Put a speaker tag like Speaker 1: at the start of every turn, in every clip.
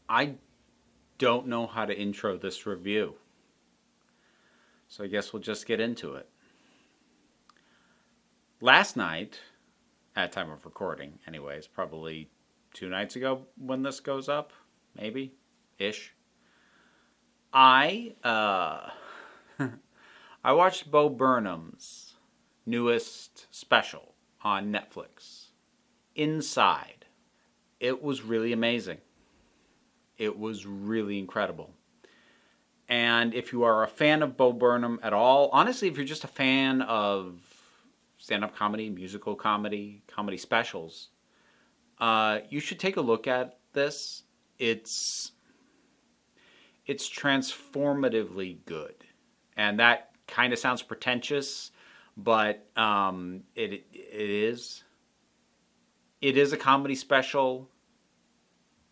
Speaker 1: I don't know how to intro this review. So I guess we'll just get into it. Last night, at time of recording, anyways, probably 2 nights ago when this goes up, maybe, ish. I I watched Bo Burnham's newest special on Netflix, Inside. It was really amazing. It was really incredible. And if you are a fan of Bo Burnham at all, honestly, if you're just a fan of stand-up comedy, musical comedy, comedy specials, you should take a look at this. It's transformatively good. And that kind of sounds pretentious, but it is. It is a comedy special,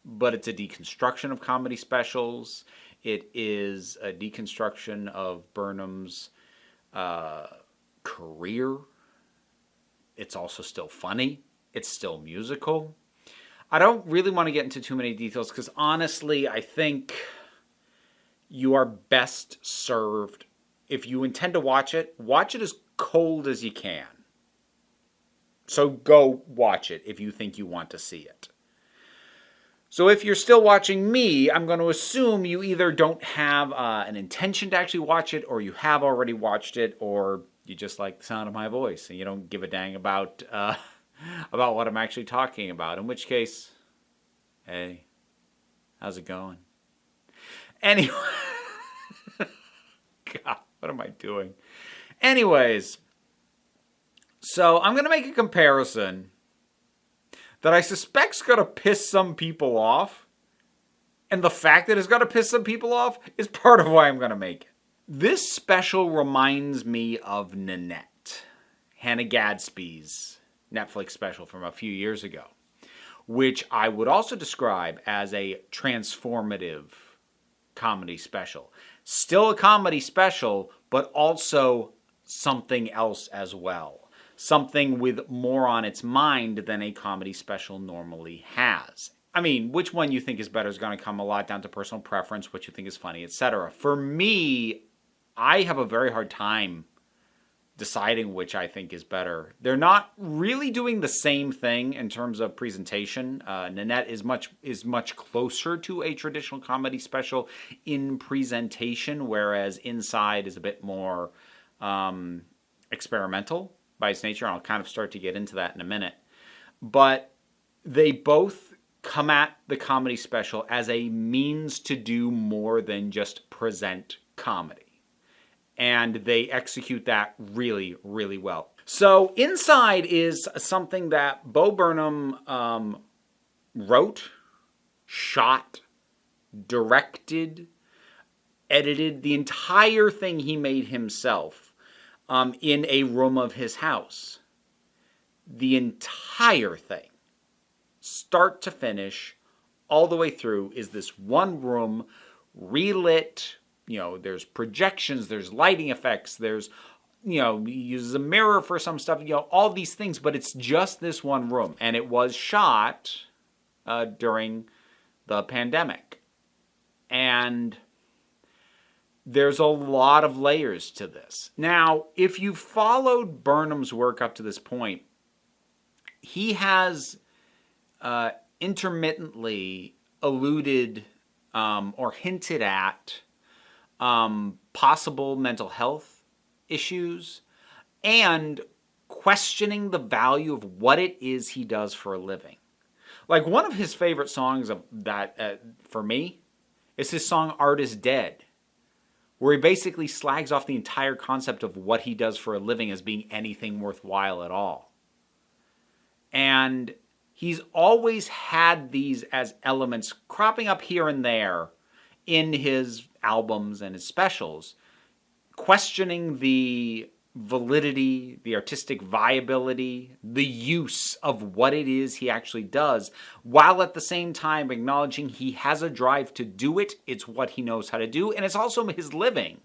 Speaker 1: but it's a deconstruction of comedy specials. It is a deconstruction of Burnham's career. It's also still funny. It's still musical. I don't really want to get into too many details because honestly, I think you are best served, if you intend to watch it as cold as you can. So go watch it if you think you want to see it. So if you're still watching me, I'm going to assume you either don't have an intention to actually watch it, or you have already watched it, or you just like the sound of my voice and you don't give a dang about what I'm actually talking about. In which case, hey, how's it going? Anyway, God, what am I doing? Anyways, so I'm going to make a comparison that I suspect's going to piss some people off. And the fact that it's going to piss some people off is part of why I'm going to make it. This special reminds me of Nanette, Hannah Gadsby's Netflix special from a few years ago, which I would also describe as a transformative comedy special. Still a comedy special, but also something else as well. Something with more on its mind than a comedy special normally has. I mean, which one you think is better is going to come a lot down to personal preference, what you think is funny, etc. For me, I have a very hard time deciding which I think is better. They're not really doing the same thing in terms of presentation. Nanette is much closer to a traditional comedy special in presentation, whereas Inside is a bit more experimental by its nature. I'll kind of start to get into that in a minute. But they both come at the comedy special as a means to do more than just present comedy. And they execute that really, really well. So Inside is something that Bo Burnham wrote, shot, directed, edited. The entire thing he made himself. In a room of his house. The entire thing, start to finish, all the way through, is this one room, relit. There's projections, there's lighting effects, there's, he uses a mirror for some stuff, all these things, but it's just this one room. And it was shot during the pandemic. And there's a lot of layers to this. Now, if you followed Burnham's work up to this point, he has intermittently alluded or hinted at possible mental health issues and questioning the value of what it is he does for a living. Like, one of his favorite songs of that, for me, is his song Art is Dead, where he basically slags off the entire concept of what he does for a living as being anything worthwhile at all. And he's always had these as elements cropping up here and there in his albums and his specials, questioning the validity, the artistic viability, the use of what it is he actually does, while at the same time acknowledging he has a drive to do it. It's what he knows how to do, and it's also his living.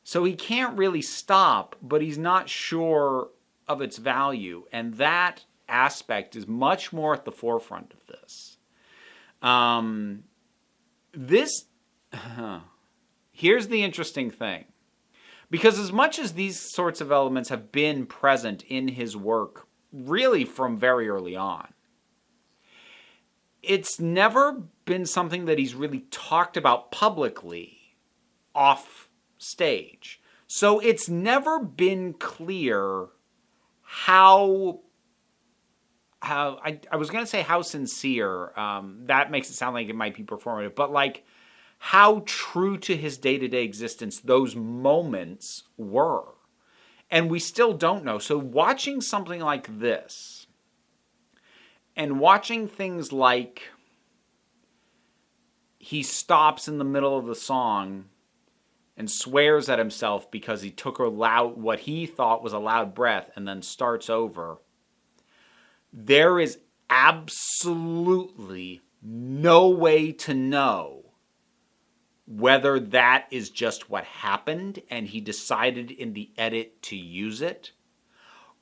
Speaker 1: So he can't really stop, but he's not sure of its value, and that aspect is much more at the forefront of this. This, here's the interesting thing. Because as much as these sorts of elements have been present in his work, really from very early on, it's never been something that he's really talked about publicly off stage. So it's never been clear how I was going to say how sincere, that makes it sound like it might be performative, but like how true to his day-to-day existence those moments were. And we still don't know. So watching something like this, and watching things like he stops in the middle of the song and swears at himself because he took what he thought was a loud breath and then starts over, there is absolutely no way to know whether that is just what happened and he decided in the edit to use it,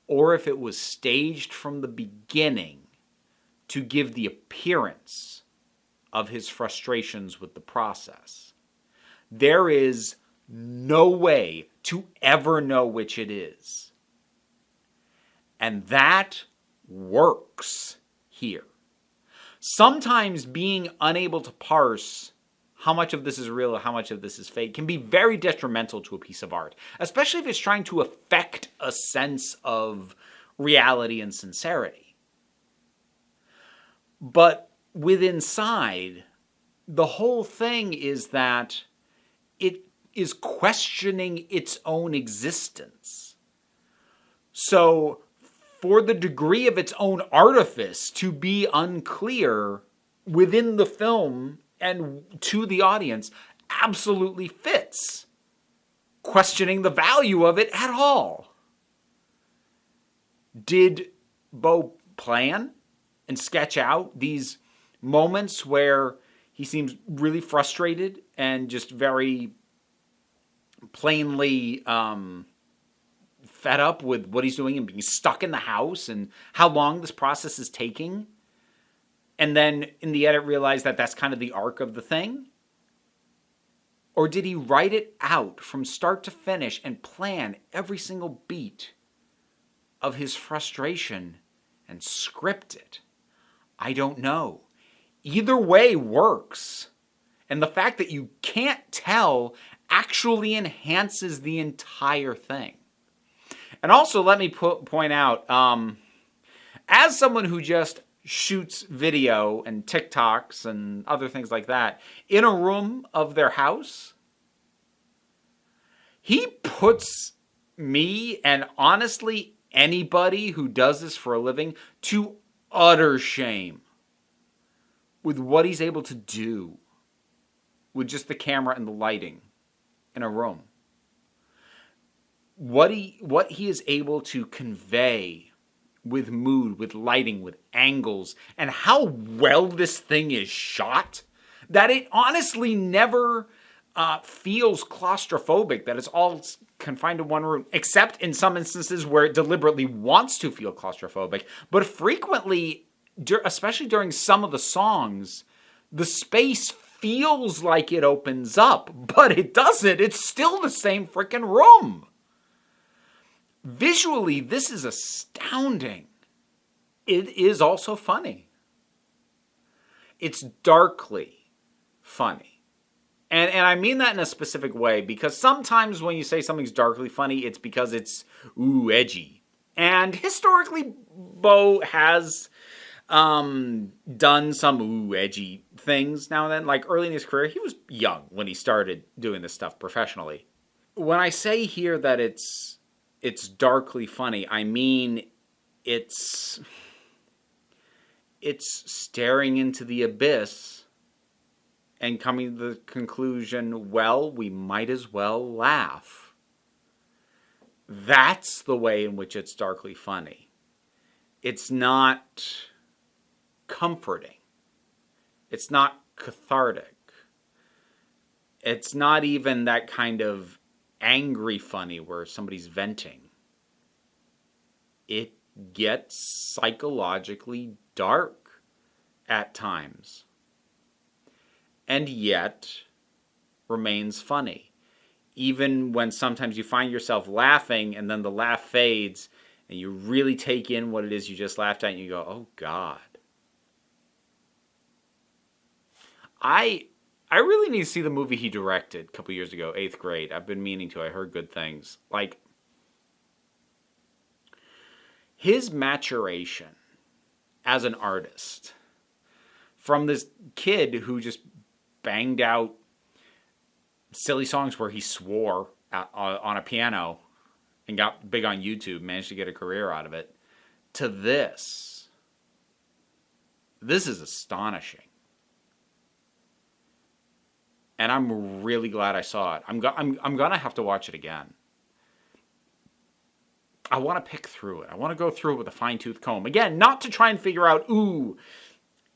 Speaker 1: or if it was staged from the beginning to give the appearance of his frustrations with the process. There is no way to ever know which it is. And that works here. Sometimes being unable to parse how much of this is real or how much of this is fake can be very detrimental to a piece of art, especially if it's trying to affect a sense of reality and sincerity. But with Inside, the whole thing is that it is questioning its own existence. So, for the degree of its own artifice to be unclear within the film and to the audience, absolutely fits questioning the value of it at all. Did Bo plan and sketch out these moments where he seems really frustrated and just very plainly fed up with what he's doing and being stuck in the house and how long this process is taking? And then in the edit realize that that's kind of the arc of the thing? Or did he write it out from start to finish and plan every single beat of his frustration and script it? I don't know. Either way works. And the fact that you can't tell actually enhances the entire thing. And also, let me point out, as someone who just shoots video and TikToks and other things like that in a room of their house, he puts me and honestly anybody who does this for a living to utter shame with what he's able to do with just the camera and the lighting in a room. What he is able to convey with mood, with lighting, with angles, and how well this thing is shot, that it honestly never feels claustrophobic, that it's all confined to one room, except in some instances where it deliberately wants to feel claustrophobic. But frequently, especially during some of the songs, the space feels like it opens up, but it doesn't. It's still the same freaking room. Visually, this is astounding. It is also funny. It's darkly funny. And I mean that in a specific way, because sometimes when you say something's darkly funny, it's because it's, edgy. And historically, Bo has done some edgy things now and then. Like early in his career, he was young when he started doing this stuff professionally. When I say here that it's darkly funny, I mean it's staring into the abyss and coming to the conclusion, well, we might as well laugh. That's the way in which it's darkly funny. It's not comforting. It's not cathartic. It's not even that kind of angry funny where somebody's venting. It gets psychologically dark at times. and yet remains funny. Even when sometimes you find yourself laughing and then the laugh fades and you really take in what it is you just laughed at and you go, oh God. I really need to see the movie he directed a couple years ago, 8th Grade. I've been meaning to. I heard good things. Like, his maturation as an artist, from this kid who just banged out silly songs where he swore on a piano and got big on YouTube, managed to get a career out of it, to this. This is astonishing. And I'm really glad I saw it. I'm going to have to watch it again. I want to pick through it. I want to go through it with a fine-tooth comb. Again, not to try and figure out, ooh,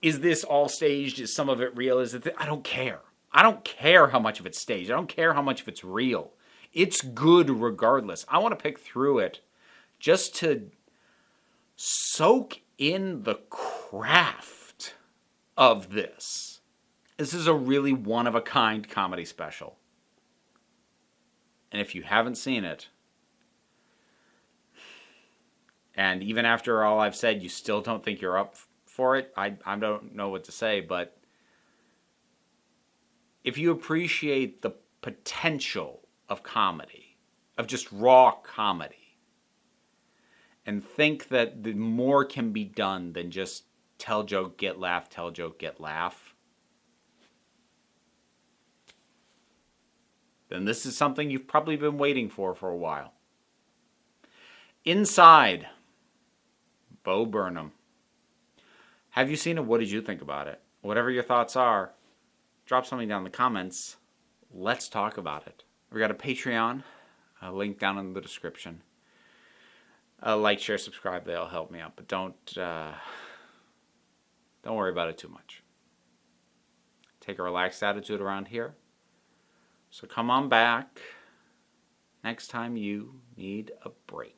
Speaker 1: is this all staged? Is some of it real? Is it? I don't care. I don't care how much of it's staged. I don't care how much of it's real. It's good regardless. I want to pick through it just to soak in the craft of this. This is a really one-of-a-kind comedy special. And if you haven't seen it, and even after all I've said, you still don't think you're up for it, I don't know what to say, but if you appreciate the potential of comedy, of just raw comedy, and think that the more can be done than just tell joke, get laugh, tell joke, get laugh, then this is something you've probably been waiting for a while. Inside, Bo Burnham. Have you seen it? What did you think about it? Whatever your thoughts are, drop something down in the comments. Let's talk about it. We got a Patreon, a link down in the description. Like, share, subscribe. They'll help me out, but don't worry about it too much. Take a relaxed attitude around here. So come on back next time you need a break.